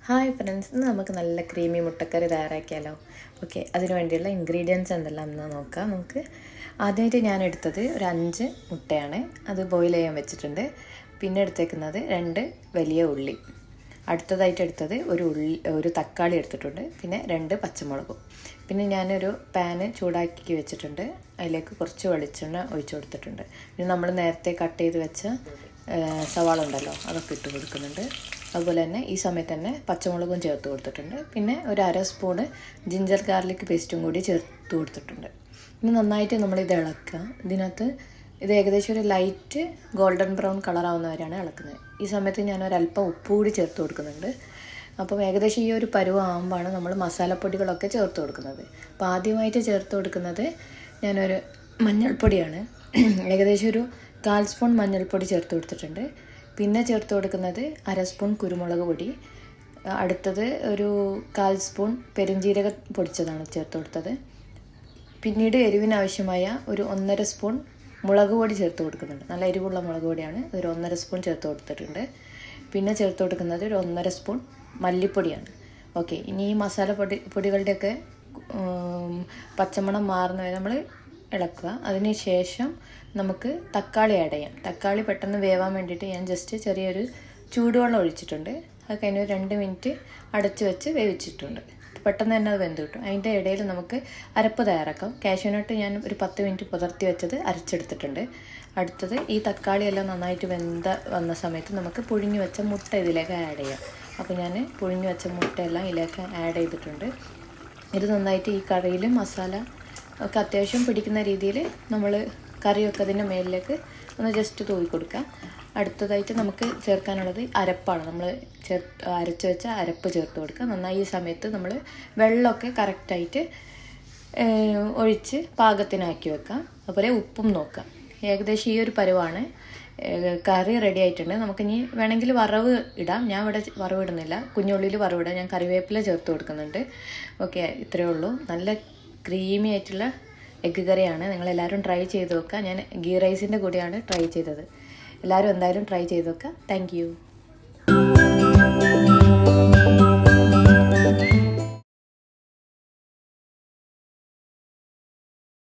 Hi friends, ഇന്ന് നമുക്ക് നല്ല ക്രീമി മുട്ടക്കറി തയ്യാറാക്കിയാലോ. ഓക്കെ, അതിന് വേണ്ടിയുള്ള ഇൻഗ്രീഡിയൻസ് എന്തെല്ലാം എന്ന് നോക്കാം. നമുക്ക് ആദ്യമായിട്ട് ഞാൻ എടുത്തത് ഒരു 5 മുട്ടയാണ്. അത് ബോയിൽ ചെയ്യാൻ വെച്ചിട്ടുണ്ട്. പിന്നെ എടുത്തേക്കുന്നത് 2 വലിയ ഉള്ളി. അടുത്തതായിട്ട് എടുത്തത് ഒരു തക്കാളി എടുത്തിട്ടുണ്ട്. പിന്നെ 2 പച്ചമുളകും. പിന്നെ ഞാനൊരു പാന് ചൂടാക്കി വെച്ചിട്ടുണ്ട്. അതിലേക്ക് കുറച്ച് വെളിച്ചെണ്ണ ഒഴിച്ചു കൊടുത്തിട്ടുണ്ട്. പിന്നെ നമ്മൾ നേരത്തെ കട്ട് ചെയ്ത് വെച്ച സവാള ഉണ്ടല്ലോ, അതൊക്കെ ഇട്ട് കൊടുക്കുന്നുണ്ട്. അതുപോലെ തന്നെ ഈ സമയത്ത് തന്നെ പച്ചമുളകും ചേർത്ത് കൊടുത്തിട്ടുണ്ട്. പിന്നെ ഒരു 1/2 സ്പൂണ് ജിഞ്ചർ ഗാർലിക് പേസ്റ്റും കൂടി ചേർത്ത് കൊടുത്തിട്ടുണ്ട്. ഇനി നന്നായിട്ട് നമ്മളിത് ഇളക്കുക. ഇത് ഏകദേശം ഒരു ലൈറ്റ് ഗോൾഡൻ ബ്രൗൺ കളറാവുന്നവരെയാണ് ഇളക്കുന്നത്. ഈ സമയത്ത് ഞാനൊരല്പം ഉപ്പ് കൂടി ചേർത്ത് കൊടുക്കുന്നുണ്ട്. അപ്പം ഏകദേശം ഈ ഒരു പരുവാകുമ്പോഴാണ് നമ്മൾ മസാലപ്പൊടികളൊക്കെ ചേർത്ത് കൊടുക്കുന്നത്. അപ്പോൾ ആദ്യമായിട്ട് ചേർത്ത് കൊടുക്കുന്നത് ഞാനൊരു മഞ്ഞൾപ്പൊടിയാണ്. ഏകദേശം ഒരു 1/4 സ്പൂൺ മഞ്ഞൾപ്പൊടി ചേർത്ത് കൊടുത്തിട്ടുണ്ട്. പിന്നെ ചേർത്ത് കൊടുക്കുന്നത് 1/2 സ്പൂൺ കുരുമുളക് പൊടി. അടുത്തത് ഒരു 1/4 സ്പൂൺ പെരുംജീരകം പൊടിച്ചതാണ് ചേർത്ത് കൊടുത്തത്. പിന്നീട് എരിവിനാവശ്യമായ ഒരു 1/2 സ്പൂൺ മുളക് പൊടി ചേർത്ത് കൊടുക്കുന്നുണ്ട്. നല്ല എരിവുള്ള മുളക് പൊടിയാണ്. ഒരു 1/2 സ്പൂൺ ചേർത്ത് കൊടുത്തിട്ടുണ്ട്. പിന്നെ ചേർത്ത് കൊടുക്കുന്നത് ഒരു 1/2 സ്പൂൺ മല്ലിപ്പൊടിയാണ്. ഓക്കെ, ഇനി ഈ പൊടികളുടെയൊക്കെ പച്ചമണം മാറുന്നവരെ നമ്മൾ ഇളക്കുക. അതിന് ശേഷം നമുക്ക് തക്കാളി ആഡ് ചെയ്യാം. തക്കാളി പെട്ടെന്ന് വേവാൻ വേണ്ടിയിട്ട് ഞാൻ ജസ്റ്റ് ചെറിയൊരു ചൂടുവെള്ളം ഒഴിച്ചിട്ടുണ്ട്. അത് കഴിഞ്ഞ് 2 മിനിറ്റ് അടച്ച് വെച്ച് വേവിച്ചിട്ടുണ്ട്. പെട്ടെന്ന് തന്നെ അത് വെന്ത് കിട്ടും. അതിൻ്റെ ഇടയിൽ നമുക്ക് അരപ്പ് തയ്യാറാക്കാം. കാഷ്യൂനട്ട് ഞാൻ ഒരു 10 മിനിറ്റ് പുതർത്തി വെച്ചത് അരച്ചെടുത്തിട്ടുണ്ട്. അടുത്തത് ഈ തക്കാളിയെല്ലാം നന്നായിട്ട് വന്ന സമയത്ത് നമുക്ക് പുഴുങ്ങി വെച്ച മുട്ട ഇതിലേക്ക് ആഡ് ചെയ്യാം. അപ്പോൾ ഞാൻ പുഴുങ്ങി വെച്ച മുട്ടയെല്ലാം ഇതിലേക്ക് ആഡ് ചെയ്തിട്ടുണ്ട്. ഇത് നന്നായിട്ട് ഈ കറിയിൽ മസാല ഒക്കെ അത്യാവശ്യം പിടിക്കുന്ന രീതിയിൽ നമ്മൾ കറിയൊക്കെ അതിൻ്റെ മേലിലേക്ക് ഒന്ന് ജസ്റ്റ് തൂവി കൊടുക്കുക. അടുത്തതായിട്ട് നമുക്ക് ചേർക്കാനുള്ളത് അരപ്പാണ്. നമ്മൾ അരച്ച് വെച്ച അരപ്പ് ചേർത്ത് കൊടുക്കുക. നന്നായി ഈ സമയത്ത് നമ്മൾ വെള്ളമൊക്കെ കറക്റ്റായിട്ട് ഒഴിച്ച് പാകത്തിനാക്കി വെക്കാം. അതുപോലെ ഉപ്പും നോക്കാം. ഏകദേശം ഈ ഒരു പരുവാണ്. കറി റെഡി ആയിട്ടുണ്ട്. നമുക്കിനി വേണമെങ്കിൽ വറവ് ഇടാം. ഞാൻ ഇവിടെ വറവ് ഇടുന്നില്ല. കുഞ്ഞുള്ളിയിൽ വറവിടാം. ഞാൻ കറിവേപ്പില ചേർത്ത് കൊടുക്കുന്നുണ്ട്. ഓക്കെ, ഇത്രയേ ഉള്ളൂ. നല്ല ക്രീമി ആയിട്ടുള്ള എഗ്ഗ് കറിയാണ്. നിങ്ങളെല്ലാവരും ട്രൈ ചെയ്ത് നോക്കുക. ഞാൻ ഗീ റൈസിൻ്റെ കൂടെയാണ് ട്രൈ ചെയ്തത്. എല്ലാവരും എന്തായാലും ട്രൈ ചെയ്ത് നോക്കുക. Thank you.